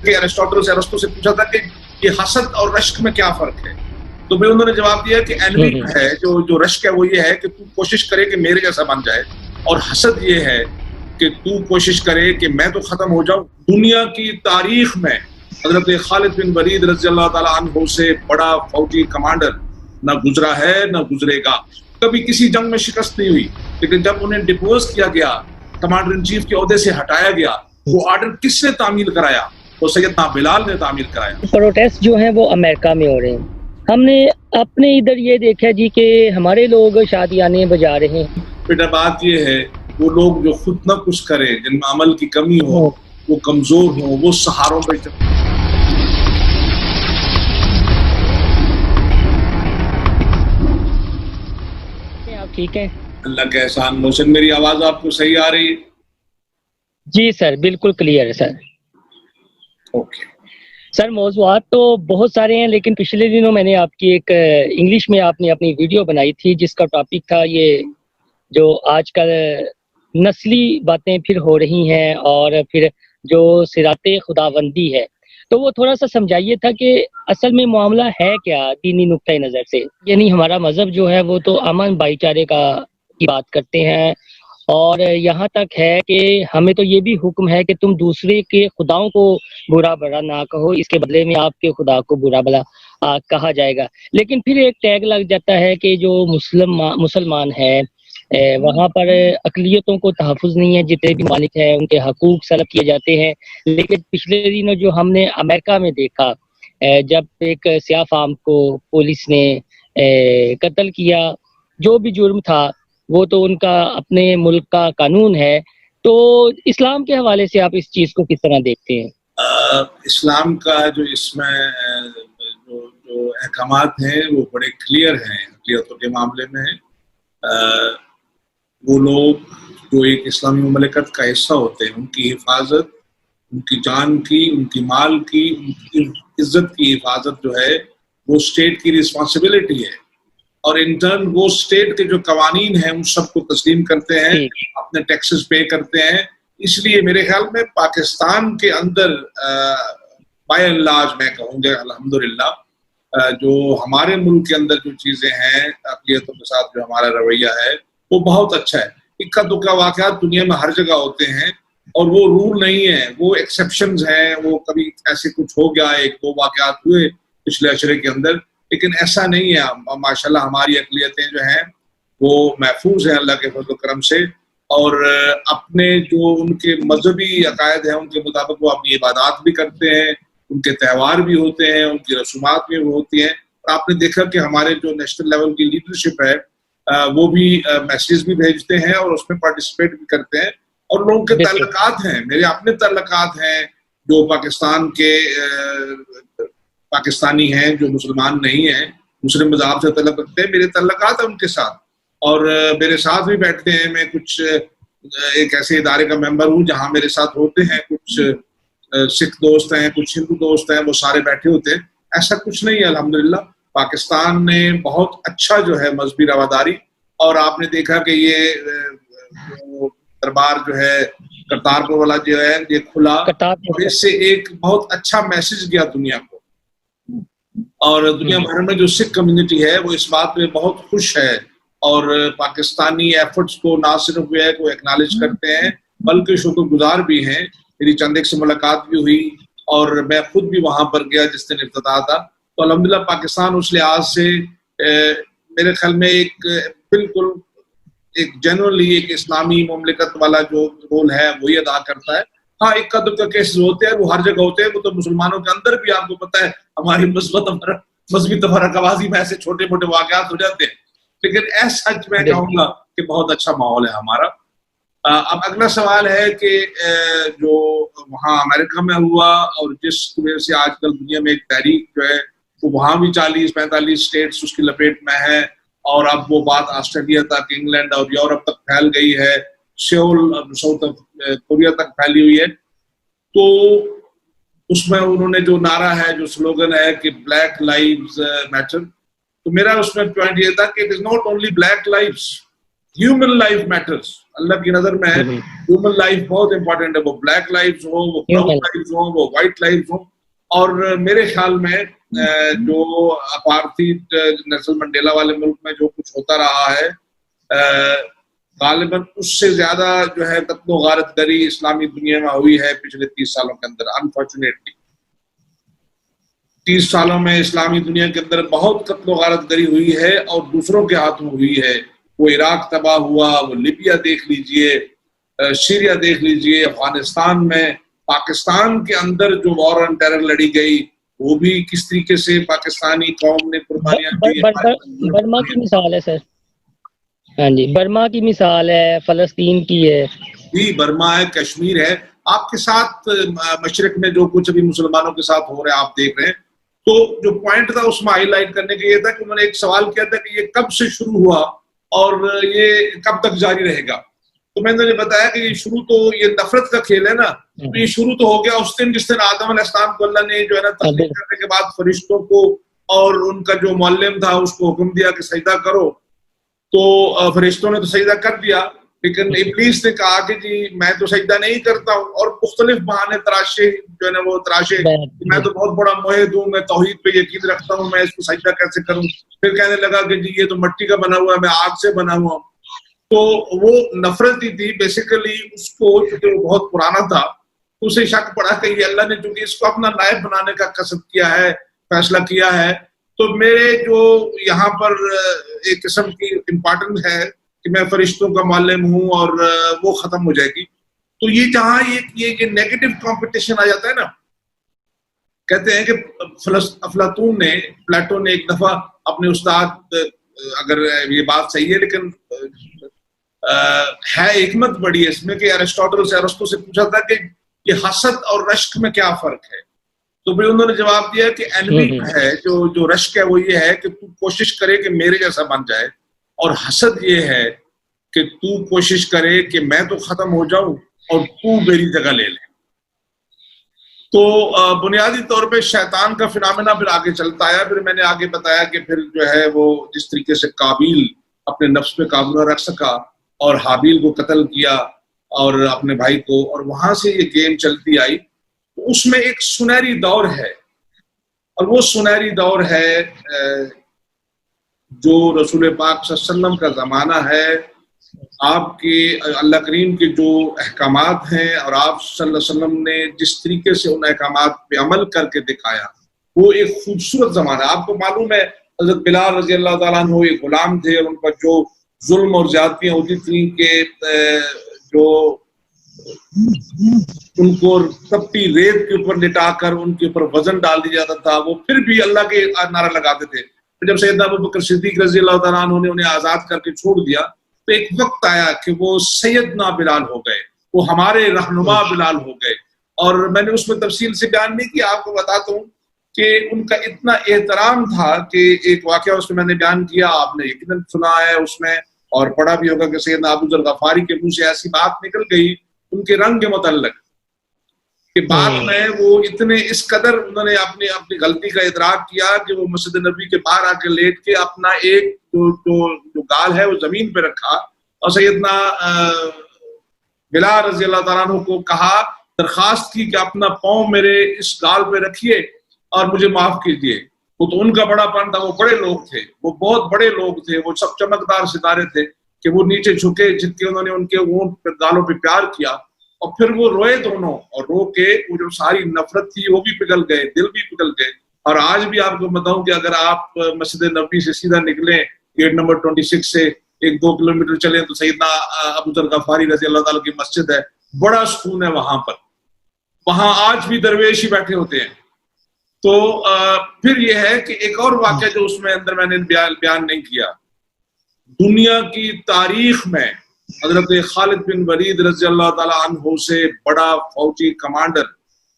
کہ ارسطوٹل سے ارسطو سے پوچھا تھا کہ یہ حسد اور رشک میں کیا فرق ہے، تو پھر انہوں نے جواب دیا کہ اینوی ہے جو رشک ہے وہ یہ ہے کہ تو کوشش کرے کہ میرے جیسا بن جائے، اور حسد یہ ہے کہ تو کوشش کرے کہ میں تو ختم ہو جاؤں۔ دنیا کی تاریخ میں حضرت خالد بن ولید رضی اللہ تعالیٰ عنہ سے بڑا فوجی کمانڈر نہ گزرا ہے نہ گزرے گا، کبھی کسی جنگ میں شکست نہیں ہوئی، لیکن جب انہیں ڈپوز کیا گیا، کمانڈر ان چیف کے عہدے سے ہٹایا گیا، وہ آرڈر کس نے تعمیل کرایا؟ وہ سیدنا بلال نے تعمیل کرایا۔ پروٹیسٹ جو ہیں وہ امریکہ میں ہو رہے ہیں، ہم نے اپنے ادھر یہ دیکھا جی کہ ہمارے لوگ شادیانے بجا رہے ہیں۔ بیٹا بات یہ ہے وہ لوگ جو خود نہ کچھ کریں، جن میں عمل کی کمی ہو، وہ کمزور ہوں، وہ سہاروں پہ آپ ٹھیک ہیں؟ اللہ کے احسان محسن، میری آواز آپ کو صحیح آ رہی ہے؟ جی سر، بالکل کلیئر ہے سر۔ اوکے سر، موضوعات تو بہت سارے ہیں، لیکن پچھلے دنوں میں نے آپ کی ایک انگلش میں آپ نے اپنی ویڈیو بنائی تھی جس کا ٹاپک تھا یہ جو آج کل نسلی باتیں پھر ہو رہی ہیں اور پھر جو صراط خداوندی ہے، تو وہ تھوڑا سا سمجھائیے تھا کہ اصل میں معاملہ ہے کیا دینی نقطۂ نظر سے۔ یعنی ہمارا مذہب جو ہے وہ تو امن بھائی چارے کی بات کرتے ہیں، اور یہاں تک ہے کہ ہمیں تو یہ بھی حکم ہے کہ تم دوسرے کے خداؤں کو برا بھلا نہ کہو، اس کے بدلے میں آپ کے خدا کو برا بھلا کہا جائے گا۔ لیکن پھر ایک ٹیگ لگ جاتا ہے کہ جو مسلمان ہے وہاں پر اقلیتوں کو تحفظ نہیں ہے، جتنے بھی مالک ہیں ان کے حقوق سلب کیے جاتے ہیں۔ لیکن پچھلے دنوں جو ہم نے امریکہ میں دیکھا، جب ایک سیاہ فام کو پولیس نے قتل کیا، جو بھی جرم تھا وہ تو ان کا اپنے ملک کا قانون ہے، تو اسلام کے حوالے سے آپ اس چیز کو کس طرح دیکھتے ہیں؟ اسلام کا جو اس میں جو احکامات ہیں وہ بڑے کلیئر ہیں اقلیتوں کے معاملے میں۔ وہ لوگ جو ایک اسلامی مملکت کا حصہ ہوتے ہیں، ان کی حفاظت، ان کی جان کی، ان کی مال کی، ان کی عزت کی حفاظت جو ہے وہ اسٹیٹ کی رسپانسبلٹی ہے، اور انٹرن وہ اسٹیٹ کے جو قوانین ہیں ان سب کو تسلیم کرتے ہیں، اپنے ٹیکسز پے کرتے ہیں۔ اس لیے میرے خیال میں پاکستان کے اندر بائی اینڈ لارج میں کہوں گا الحمدللہ جو ہمارے ملک کے اندر جو چیزیں ہیں اقلیتوں کے ساتھ جو ہمارا رویہ ہے وہ بہت اچھا ہے۔ اکا دکا واقعات دنیا میں ہر جگہ ہوتے ہیں اور وہ رول نہیں ہے، وہ ایکسیپشنز ہیں، وہ کبھی ایسے کچھ ہو گیا، ایک دو واقعات ہوئے پچھلے عشرے کے اندر، لیکن ایسا نہیں ہے۔ ماشاءاللہ ہماری اقلیتیں جو ہیں وہ محفوظ ہیں اللہ کے فضل و کرم سے، اور اپنے جو ان کے مذہبی عقائد ہیں ان کے مطابق وہ اپنی عبادات بھی کرتے ہیں، ان کے تہوار بھی ہوتے ہیں، ان کی رسومات بھی ہوتی ہیں۔ آپ نے دیکھا کہ ہمارے جو نیشنل لیول کی لیڈرشپ ہے وہ بھی میسیج بھی بھیجتے ہیں اور اس میں پارٹیسپیٹ بھی کرتے ہیں، اور لوگوں کے تعلقات ہیں، میرے اپنے تعلقات ہیں جو پاکستان کے پاکستانی ہیں جو مسلمان نہیں ہیں، مسلم مذہب سے تعلق رکھتے ہیں، میرے تعلقات ہیں ان کے ساتھ، اور میرے ساتھ بھی بیٹھتے ہیں۔ میں کچھ ایک ایسے ادارے کا ممبر ہوں جہاں میرے ساتھ ہوتے ہیں کچھ سکھ دوست ہیں، کچھ ہندو دوست ہیں، وہ سارے بیٹھے ہوتے ہیں۔ ایسا کچھ نہیں ہے الحمدللہ، پاکستان نے بہت اچھا جو ہے مذہبی رواداری، اور آپ نے دیکھا کہ یہ دربار جو ہے کرتارپور والا جو ہے یہ کھلا، اور اس سے ایک بہت اچھا میسج گیا دنیا کو، اور دنیا بھر میں جو سکھ کمیونٹی ہے وہ اس بات میں بہت خوش ہے، اور پاکستانی ایفرٹس کو نہ صرف وہ ہے کہ وہ ایکنالج کرتے ہیں بلکہ شکر گزار بھی ہیں۔ میری چند ایک سے ملاقات بھی ہوئی اور میں خود بھی وہاں پر گیا جس دن افتتاح تھا، تو الحمدللہ پاکستان اس لحاظ سے میرے خیال میں ایک بالکل ایک جنرلی ایک اسلامی مملکت والا جو رول ہے وہی ادا کرتا ہے۔ ہاں اکا دکا کیسز ہوتے ہیں، وہ ہر جگہ ہوتے ہیں، وہ تو مسلمانوں کے اندر بھی آپ کو پتہ ہے ہماری مذہبی تفرقہ بازی میں ایسے چھوٹے موٹے واقعات ہو جاتے ہیں، لیکن ایسا سچ میں کہوں گا کہ بہت اچھا ماحول ہے ہمارا۔ اب اگلا سوال ہے کہ جو وہاں امریکہ میں ہوا اور جس وجہ سے آج کل دنیا میں ایک تحریک جو ہے وہ وہاں بھی 40-45 اسٹیٹس اس کی لپیٹ میں ہے، اور اب وہ بات آسٹریلیا تک، انگلینڈ اور یورپ تک پھیل گئی ہے، سیول ساؤتھ کوریا تک پھیلی ہوئی ہے۔ تو اس میں انہوں نے جو نعرہ ہے، جو سلوگن ہے کہ بلیک لائیوز میٹر، تو میرا اس میں پوائنٹ یہ تھا کہ it is not only black lives, human life matters. اللہ کی نظر میں ہیومن لائف بہت امپورٹنٹ ہے، وہ بلیک لائف ہو، وہ براؤن لائف ہو، وہ وائٹ لائف ہو. اور میرے خیال میں جو اپارتھیڈ نیلسن منڈیلا والے ملک میں جو کچھ ہوتا رہا ہے غالباً اس سے زیادہ جو ہے قتل و غارت گری اسلامی دنیا میں ہوئی ہے پچھلے 30 سالوں کے اندر. انفارچونیٹلی 30 سالوں میں اسلامی دنیا کے اندر بہت قتل و غارت گری ہوئی ہے اور دوسروں کے ہاتھوں ہوئی ہے. وہ عراق تباہ ہوا، وہ لیبیا دیکھ لیجئے، سیریا دیکھ لیجئے، افغانستان میں، پاکستان کے اندر جو وار آن ٹیرر لڑی گئی وہ بھی کس طریقے سے پاکستانی قوم نے قربانیاں دی. برما کی مثال ہے سر. ہاں جی، برما کی مثال ہے، فلسطین کی ہے جی، برما ہے، کشمیر ہے. آپ کے ساتھ مشرق میں جو کچھ ابھی مسلمانوں کے ساتھ ہو رہا ہے آپ دیکھ رہے ہیں. تو جو پوائنٹ تھا اس میں ہائی لائٹ کرنے کا یہ تھا کہ انہوں نے ایک سوال کیا تھا کہ یہ کب سے شروع ہوا اور یہ کب تک جاری رہے گا. تو میں نے بتایا کہ یہ شروع تو یہ نفرت کا کھیل ہے نا، تو یہ شروع تو ہو گیا اس دن جس دن آدم علیہ السلام کو اللہ نے جو ہے نا تخلیق کرنے کے بعد فرشتوں کو اور ان کا جو معلم تھا اس کو حکم دیا کہ سجدہ کرو. تو فرشتوں نے تو سجدہ کر دیا، لیکن ابلیس نے کہا کہ جی میں تو سجدہ نہیں کرتا ہوں، اور مختلف بہانے تراشے جو ہے نا وہ تراشے، میں تو بہت بڑا موحد ہوں، میں توحید پہ یقین رکھتا ہوں، میں اس کو سجدہ کیسے کروں. پھر کہنے لگا کہ جی یہ تو مٹی کا بنا ہوا ہے، میں آگ سے بنا ہوا ہوں. تو وہ نفرت ہی تھی بیسیکلی اس کو، چونکہ وہ بہت پرانا تھا اسے شک پڑا کہ یہ اللہ نے چونکہ اس کو اپنا نائب بنانے کا قصد کیا ہے، فیصلہ کیا ہے، تو میرے جو یہاں پر ایک قسم کی امپورٹنس ہے کہ میں فرشتوں کا معلم ہوں اور وہ ختم ہو جائے گی. تو یہ جہاں یہ نیگیٹو کمپٹیشن آ جاتا ہے نا، کہتے ہیں کہ افلاطون نے، پلیٹو نے ایک دفعہ اپنے استاد، اگر یہ بات صحیح ہے لیکن ہے حکمت بڑی ہے اس میں، کہ ارسطوٹل سے ارسطو سے پوچھا تھا کہ یہ حسد اور رشک میں کیا فرق ہے. تو پھر انہوں نے جواب دیا کہ انوی ہے جو رشک ہے وہ یہ ہے کہ تو کوشش کرے کہ میرے جیسا بن جائے، اور حسد یہ ہے کہ تو کوشش کرے کہ میں تو ختم ہو جاؤں اور تو میری جگہ لے لے. تو بنیادی طور پہ شیطان کا فنامنا پھر آگے چلتا آیا. پھر میں نے آگے بتایا کہ پھر جو ہے وہ جس طریقے سے قابیل اپنے نفس پہ قابو نہ رکھ سکا اور حابیل کو قتل کیا اور اپنے بھائی کو، اور وہاں سے یہ گیم چلتی آئی. اس میں ایک سنہری دور ہے، اور وہ سنہری دور ہے جو رسول پاک صلی اللہ علیہ وسلم کا زمانہ ہے. آپ کے اللہ کریم کے جو احکامات ہیں اور آپ صلی اللہ علیہ وسلم نے جس طریقے سے ان احکامات پہ عمل کر کے دکھایا، وہ ایک خوبصورت زمانہ. آپ کو معلوم ہے حضرت بلال رضی اللہ تعالیٰ عنہ ایک غلام تھے، اور ان پر جو ظلم اور زیادتیاں ہوتی تھیں کہ جو ان کو تپتی ریت کے اوپر لٹا کر ان کے اوپر وزن ڈال دیا جاتا تھا، وہ پھر بھی اللہ کے نعرہ لگاتے تھے. جب سیدنا ابوبکر صدیق رضی اللہ تعالیٰ عنہ نے انہیں آزاد کر کے چھوڑ دیا تو ایک وقت آیا کہ وہ سیدنا بلال ہو گئے، وہ ہمارے رہنما بلال ہو گئے. اور میں نے اس میں تفصیل سے بیان نہیں کیا، آپ کو بتاتا ہوں کہ ان کا اتنا احترام تھا کہ ایک واقعہ اس میں میں نے بیان کیا، آپ نے یقیناً سنا ہے اس میں اور پڑھا بھی ہوگا کہ سیدنا ابو ذر غفاری کے منہ سے ایسی بات نکل گئی ان کے رنگ کے متعلق کہ بعد میں وہ اتنے اس قدر انہوں نے اپنی غلطی کا ادراک کیا کہ وہ مسجد نبی کے باہر آ کے لیٹ کے اپنا ایک جو گال ہے وہ زمین پہ رکھا اور سیدنا بلال رضی اللہ تعالیٰ عنہ کو کہا، درخواست کی کہ اپنا پاؤں میرے اس گال پہ رکھیے اور مجھے معاف کیجیے. وہ تو ان کا بڑا پن تھا، وہ بڑے لوگ تھے، وہ بہت بڑے لوگ تھے، وہ سب چمکدار ستارے تھے کہ وہ نیچے جھکے جھک کے انہوں نے ان کے اونٹ پہ گالوں پہ پیار کیا اور پھر وہ روئے دونوں، اور رو کے وہ جو ساری نفرت تھی وہ بھی پگھل گئے، دل بھی پگھل گئے. اور آج بھی آپ کو بتاؤں کہ اگر آپ مسجد نبوی سے سیدھا نکلیں گیٹ نمبر 26 سے 1-2 کلومیٹر چلیں تو سیدنا ابو ذر غفاری رضی اللہ تعالیٰ کی مسجد ہے، بڑا سکون ہے وہاں پر، وہاں آج بھی درویش ہی بیٹھے ہوتے ہیں. تو پھر یہ ہے کہ ایک اور واقعہ جو اس میں اندر میں نے بیان نہیں کیا، دنیا کی تاریخ میں حضرت خالد بن ولید رضی اللہ تعالیٰ عنہ سے بڑا فوجی کمانڈر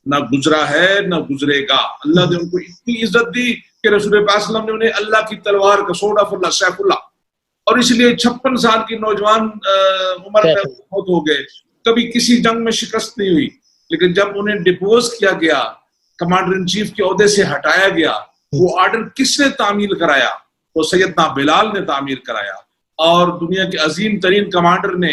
نہ گزرا ہے نہ گزرے گا. اللہ نے ان کو اتنی عزت دی کہ رسول پاک صلی اللہ علیہ وسلم نے انہیں اللہ کی تلوار کا سوڈ آف اللہ سیف اللہ، اور اس لیے 56 سال کی نوجوان عمر میں موت ہو گئے، کبھی کسی جنگ میں شکست نہیں ہوئی. لیکن جب انہیں ڈپوز کیا گیا، کمانڈر ان چیف کے عہدے سے ہٹایا گیا، وہ آرڈر کس نے تعمیل کرایا؟ وہ سیدنا بلال نے تعمیر کرایا. اور دنیا کے عظیم ترین کمانڈر نے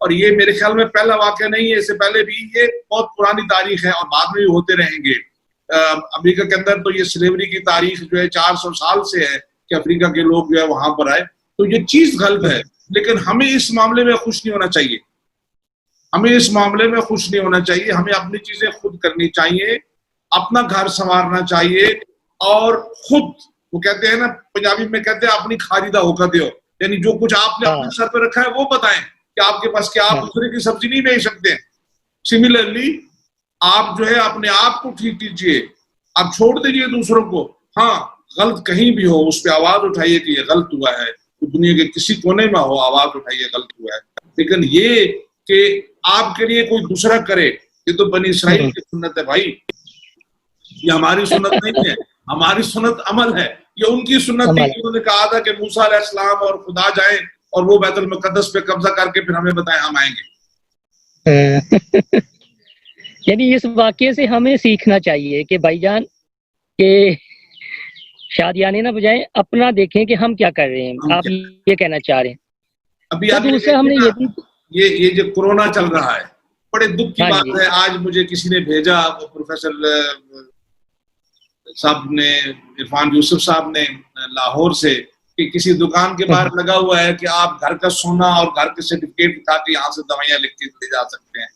اور یہ میرے خیال میں پہلا واقعہ نہیں ہے، اس سے پہلے بھی یہ بہت پرانی تاریخ ہے اور بعد میں بھی ہوتے رہیں گے. امریکہ کے اندر تو یہ سلیوری کی تاریخ جو ہے 400 سال سے ہے کہ افریقہ کے لوگ جو ہے وہاں پر آئے. تو یہ چیز غلط ہے، لیکن ہمیں اس معاملے میں خوش نہیں ہونا چاہیے. ہمیں اس معاملے میں خوش نہیں ہونا چاہیے. ہمیں اپنی چیزیں خود کرنی چاہیے، اپنا گھر سنوارنا چاہیے، اور خود وہ کہتے ہیں نا پنجابی میں کہتے ہیں اپنی خاریدہ ہو کر دیو، یعنی جو کچھ آپ نے اپنے سر پہ رکھا ہے وہ بتائیں کہ آپ کے پاس کیا، آپ دوسرے کی سبزی نہیں بیچ سکتے. سملرلی آپ جو ہے اپنے آپ کو ٹھیک کیجیے، آپ چھوڑ دیجیے دوسروں کو. ہاں غلط کہیں بھی ہو اس پہ آواز اٹھائیے کہ یہ غلط ہوا ہے، دنیا کے کسی کونے میں ہو آواز اٹھائیے غلط ہوا ہے. لیکن یہ کہ آپ کے لیے کوئی دوسرا کرے، یہ تو بنی اسرائیل کی سنت ہے بھائی، یہ ہماری سنت نہیں ہے. ہماری سنت عمل ہے، یہ ان کی سنت تھی. انہوں نے کہا تھا کہ موسیٰ علیہ السلام اور خدا جائیں اور وہ بیت المقدس پہ قبضہ کر کے پھر ہمیں بتائیں، ہم آئیں گے. یعنی اس واقعے سے ہمیں سیکھنا چاہیے کہ بھائی جان کہ شادیانے نہ بجائے اپنا دیکھیں کہ ہم کیا کر رہے ہیں. آپ یہ کہنا چاہ رہے ہیں. ابھی آپ دوسرا ہم نے یہ جو کورونا چل رہا ہے، بڑے دکھ کی بات ہے. آج مجھے کسی نے بھیجا، پروفیسر صاحب نے، عرفان یوسف صاحب نے لاہور سے، کہ کسی دکان کے باہر لگا ہوا ہے کہ آپ گھر کا سونا اور گھر کے سرٹیفکیٹ دکھا کے یہاں سے دوائیاں لکھ کے لے جا سکتے ہیں.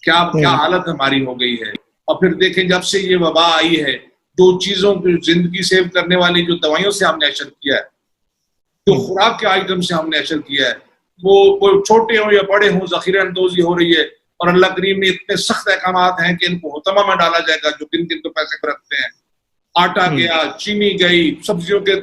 کیا حالت ہماری ہو گئی ہے. اور پھر دیکھیں جب سے یہ وبا آئی ہے، جو چیزوں کی زندگی سیو کرنے والی جو دوائیوں سے ہم نے اشر کیا ہے، جو خوراک کے آئٹم سے ہم نے اشر کیا ہے، وہ چھوٹے ہوں یا بڑے ہوں ذخیرہ اندوزی ہو رہی ہے. اور اللہ کریم نے اتنے سخت احکامات ہیں کہ ان کو حتمہ میں ڈالا جائے گا جو کن کن تو پیسے رکھتے ہیں. آٹا گیا، چینی گئی، سبزیوں کے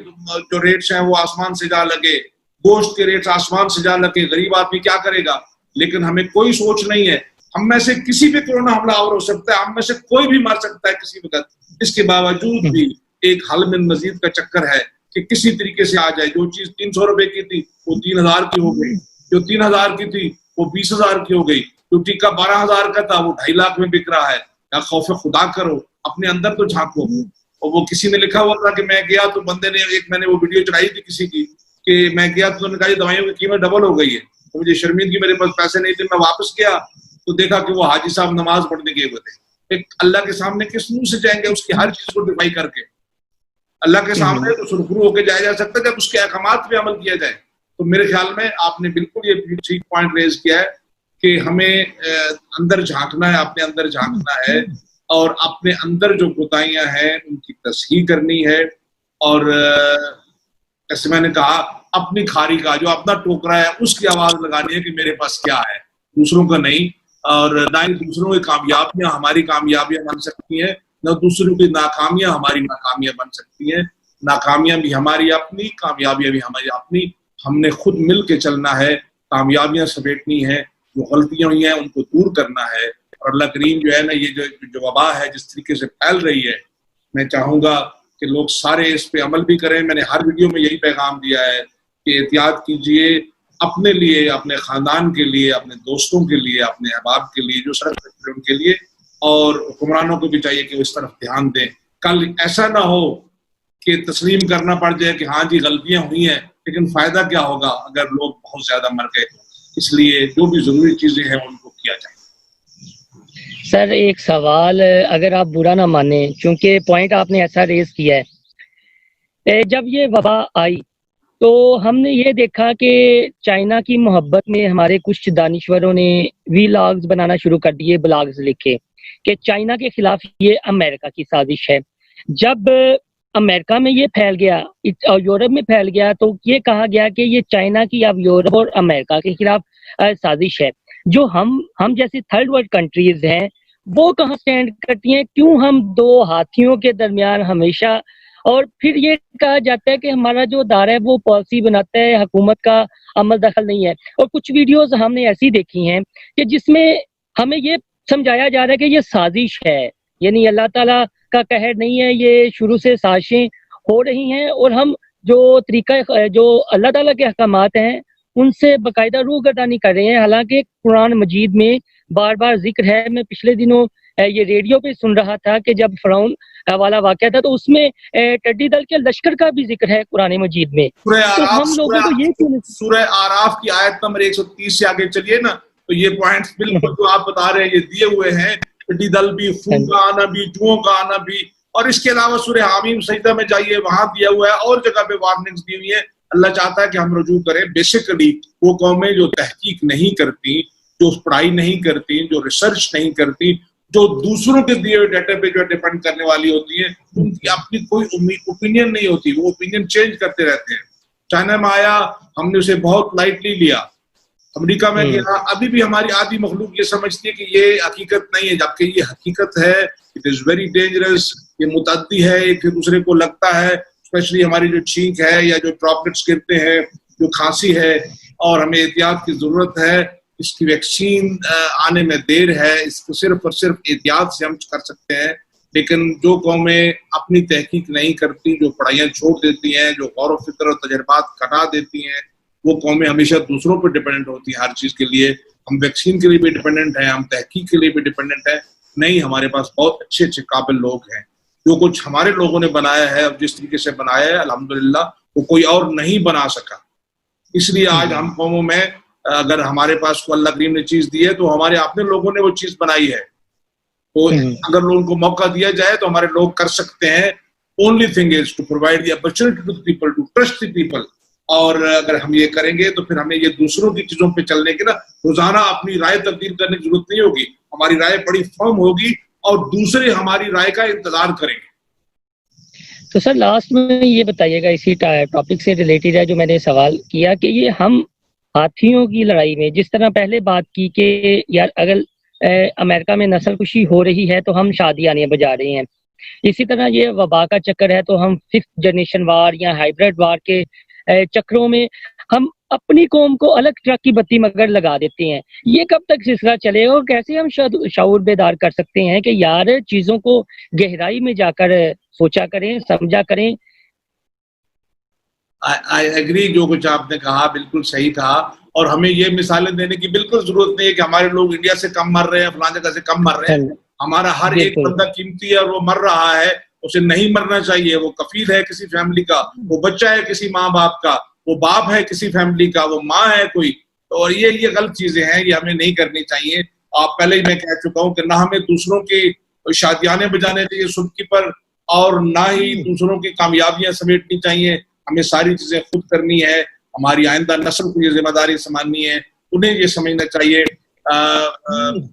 جو ریٹس ہیں وہ آسمان سے جا لگے، گوشت کے ریٹس آسمان سے جا لگے. غریب آدمی کیا کرے گا؟ لیکن ہمیں کوئی سوچ نہیں ہے. ہم میں سے کسی پہ کورونا حملہ آور ہو سکتا ہے، ہم میں سے کوئی بھی مر سکتا ہے کسی وقت. اس کے باوجود بھی ایک حل من مزید کا چکر ہے کہ کسی طریقے سے آ جائے. جو چیز 300 روپے کی تھی وہ 3000 کی ہو گئی، جو 3000 کی تھی وہ 20000 کی ہو گئی، جو ٹیکہ 12000 کا تھا وہ 2.5 لاکھ میں بک رہا ہے. یا خوف خدا کرو، اپنے اندر تو جھانکو. اور وہ کسی نے لکھا ہوا تھا کہ میں گیا تو بندے نے میں نے وہ ویڈیو چڑھائی تھی کسی کی کہ میں گیا تو انہوں نے کہا یہ دوائیوں کی قیمت ڈبل ہو گئی ہے. تو مجھے شرمندگی، میرے پاس پیسے نہیں تھے. میں واپس گیا تو دیکھا کہ وہ حاجی صاحب نماز پڑھنے گئے ہوئے تھے. ایک اللہ کے سامنے کس منہ سے جائیں گے اس کی ہر چیز کو ڈیفائی کر کے؟ اللہ کے سامنے تو سرخرو ہو کے جایا جا سکتا ہے جب اس کے احکامات پہ عمل کیا جائے. تو میرے خیال میں آپ نے بالکل یہ ٹھیک پوائنٹ ریز کیا ہے کہ ہمیں اندر جھانکنا ہے، اپنے اندر جھانکنا ہے، اور اپنے اندر جو کوتاہیاں ہیں ان کی تصحیح کرنی ہے. اور جیسے میں نے کہا اپنی کھاری کا جو اپنا ٹوکرا ہے اس کی آواز لگانی ہے کہ میرے پاس کیا ہے، دوسروں کا نہیں. اور نہ ہی دوسروں کی کامیابیاں ہماری کامیابیاں بن سکتی ہیں، نہ دوسروں کی ناکامیاں ہماری ناکامیاں بن سکتی ہیں. ناکامیاں بھی ہماری اپنی، کامیابیاں بھی ہماری اپنی. ہم نے خود مل کے چلنا ہے، کامیابیاں سمیٹنی ہیں، جو غلطیاں ہوئی ہیں ان کو دور کرنا ہے. اور اللہ کریم جو ہے نا، یہ جو وبا ہے جس طریقے سے پھیل رہی ہے، میں چاہوں گا کہ لوگ سارے اس پہ عمل بھی کریں. میں نے ہر ویڈیو میں یہی پیغام دیا ہے کہ احتیاط کیجئے، اپنے لیے، اپنے خاندان کے لیے، اپنے دوستوں کے لیے، اپنے احباب کے لیے جو سڑک پہ ان کے لیے، اور حکمرانوں کو بھی چاہیے کہ وہ اس طرف دھیان دیں. کل ایسا نہ ہو کہ تسلیم کرنا پڑ جائے کہ ہاں جی غلطیاں ہوئی ہیں، لیکن فائدہ کیا ہوگا اگر لوگ بہت زیادہ مر گئے. اس لیے جو بھی ضروری چیزیں ہیں ان کو کیا جائے. سر ایک سوال، اگر آپ برا نہ مانیں، چونکہ پوائنٹ آپ نے ایسا ریز کیا ہے، جب یہ وبا آئی تو ہم نے یہ دیکھا کہ چائنا کی محبت میں ہمارے کچھ دانشوروں نے ویلاگز بنانا شروع کر دیے، بلاگز لکھے کہ چائنا کے خلاف یہ امریکہ کی سازش ہے. جب امریکہ میں یہ پھیل گیا اور یورپ میں پھیل گیا تو یہ کہا گیا کہ یہ چائنا کی اب یورپ اور امریکہ کے خلاف سازش ہے. جو ہم جیسی تھرڈ ورلڈ کنٹریز ہیں وہ کہاں سٹینڈ کرتی ہیں؟ کیوں ہم دو ہاتھیوں کے درمیان ہمیشہ؟ اور پھر یہ کہا جاتا ہے کہ ہمارا جو ادارہ ہے وہ پالیسی بناتا ہے، حکومت کا عمل دخل نہیں ہے. اور کچھ ویڈیوز ہم نے ایسی دیکھی ہیں کہ جس میں ہمیں یہ سمجھایا جا رہا ہے کہ یہ سازش ہے، یعنی اللہ تعالیٰ کا قہر نہیں ہے، یہ شروع سے سازشیں ہو رہی ہیں. اور ہم جو طریقہ جو اللہ تعالیٰ کے احکامات ہیں ان سے باقاعدہ روح گردانی کر رہے ہیں، حالانکہ قرآن مجید میں بار بار ذکر ہے. میں پچھلے دنوں یہ ریڈیو پہ سن رہا تھا کہ جب فرعون والا واقعہ تھا تو اس میں ٹڈی دل کے لشکر کا بھی ذکر ہے قرآن مجید میں. تو ہم لوگوں کو یہ سورہ آراف کی آیت نمبر 130 سے آگے چلیے نا, تو یہ پوائنٹس بالکل جو آپ بتا رہے ہیں یہ دیے ہوئے ہیں. ٹڈی دل بھی, خون کا آنا بھی, جوؤں کا آنا بھی, اور اس کے علاوہ سورہ حامیم سجدہ میں جائیے وہاں دیا ہوا ہے, اور جگہ پہ وارننگز دی ہوئی ہیں. اللہ چاہتا ہے کہ ہم رجوع کریں. بیسیکلی وہ قومیں جو تحقیق نہیں کرتی, جو پڑھائی نہیں کرتی, جو ریسرچ نہیں کرتی, جو دوسروں کے دیے ہوئے ڈیٹا پہ جو ڈیپینڈ کرنے والی ہوتی ہیں, ان کی اپنی کوئی اوپینین نہیں ہوتی, وہ اوپینین چینج کرتے رہتے ہیں. چائنا میں آیا, ہم نے اسے بہت لائٹلی لیا. امریکہ میں گیا, ابھی بھی ہماری آدھی مخلوق یہ سمجھتی ہے کہ یہ حقیقت نہیں ہے, جبکہ یہ حقیقت ہے. اٹ از ویری ڈینجرس, یہ متعدی ہے, ایک دوسرے کو لگتا ہے, اسپیشلی ہماری جو چھینک ہے یا جو ڈراپلیٹس گرتے ہیں, جو کھانسی ہے, اور ہمیں احتیاط کی ضرورت ہے. اس کی ویکسین آنے میں دیر ہے, اس کو صرف اور صرف احتیاط سے ہم کر سکتے ہیں. لیکن جو قومیں اپنی تحقیق نہیں کرتی, جو پڑھائیاں چھوڑ دیتی ہیں, جو غور و فکر اور تجربات کٹا دیتی ہیں, وہ قومیں ہمیشہ دوسروں پہ ڈیپینڈنٹ ہوتی ہیں ہر چیز کے لیے. ہم ویکسین کے لیے بھی ڈیپینڈنٹ ہیں, ہم تحقیق کے لیے بھی ڈیپینڈنٹ ہیں. نہیں, ہمارے پاس بہت اچھے اچھے قابل لوگ ہیں. جو کچھ ہمارے لوگوں نے بنایا ہے, اور جس طریقے سے بنایا ہے الحمدللہ وہ کوئی اور نہیں بنا سکا. اس لیے آج ہم قوموں میں اگر ہمارے پاس کو اللہ کریم نے چیز دی ہے تو ہمارے اپنے لوگوں نے وہ چیز بنائی ہے. تو اگر لوگوں کو موقع دیا جائے تو ہمارے لوگ کر سکتے ہیں. Only thing is to provide the opportunity to people to trust the people. اور اگر ہم یہ کریں گے تو پھر ہمیں یہ دوسروں کی چیزوں پہ چلنے کی نا روزانہ اپنی رائے تبدیل کرنے کی ضرورت نہیں ہوگی. ہماری رائے بڑی فرم ہوگی اور دوسرے ہماری رائے کا انتظار کریں گے. تو سر لاسٹ میں یہ بتائیے گا, اسی ٹاپک سے ریلیٹڈ ہے جو میں نے سوال کیا, کہ یہ ہم ہاتھیوں کی لڑائی میں جس طرح پہلے بات کی کہ یار اگر امریکہ میں نسل کشی ہو رہی ہے تو ہم شادیاں بجا رہے ہیں, اسی طرح یہ وبا کا چکر ہے تو ہم 5th جنریشن وار یا ہائیبرڈ وار کے چکروں میں ہم اپنی قوم کو الگ ٹرک کی بتی مگر لگا دیتے ہیں. یہ کب تک سلسلہ چلے گا, اور کیسے ہم شعور بیدار کر سکتے ہیں کہ یار چیزوں کو گہرائی میں جا کر سوچا کریں, سمجھا کریں. آئی ایگری, جو کچھ آپ نے کہا بالکل صحیح کہا. اور ہمیں یہ مثالیں دینے کی بالکل ضرورت نہیں ہے کہ ہمارے لوگ انڈیا سے کم مر رہے ہیں, فلاں جگہ سے کم مر رہے ہیں. ہمارا ہر ایک بندہ قیمتی ہے اور وہ مر رہا ہے, اسے نہیں مرنا چاہیے. وہ کفیل ہے کسی فیملی کا, وہ بچہ ہے کسی ماں باپ کا, وہ باپ ہے کسی فیملی کا, وہ ماں ہے کوئی. اور یہ غلط چیزیں ہیں, یہ ہمیں نہیں کرنی چاہیے. آپ پہلے ہی میں کہہ چکا ہوں کہ نہ ہمیں دوسروں کی شادیانے بجانے چاہیے صبح پر, اور نہ ہی دوسروں کی کامیابیاں سمیٹنی چاہیے. ہمیں ساری چیزیں خود کرنی ہے. ہماری آئندہ نسل کو یہ ذمہ داری سنبھالنی ہے, انہیں یہ سمجھنا چاہیے.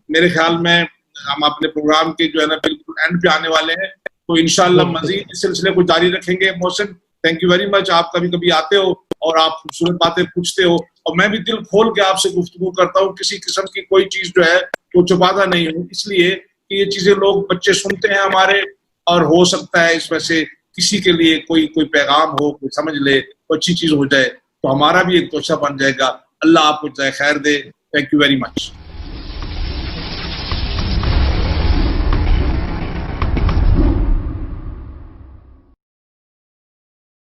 میرے خیال میں ہم اپنے پروگرام کے جو ہے نا بالکل اینڈ پہ آنے والے ہیں, تو انشاءاللہ مزید اس سلسلے کو جاری رکھیں گے. محسن, تھینک یو ویری مچ. آپ کبھی کبھی آتے ہو اور آپ خوبصورت باتیں پوچھتے ہو, اور میں بھی دل کھول کے آپ سے گفتگو کرتا ہوں. کسی قسم کی کوئی چیز جو ہے وہ چھپاتا نہیں ہوں, اس لیے کہ یہ چیزیں لوگ بچے سنتے ہیں ہمارے, اور ہو سکتا ہے اس میں سے کسی کے لیے کوئی پیغام ہو, کوئی سمجھ لے, کوئی اچھی چیز ہو جائے, تو ہمارا بھی ایک توشہ بن جائے گا. اللہ آپ کو جزائے خیر دے. Thank you very much.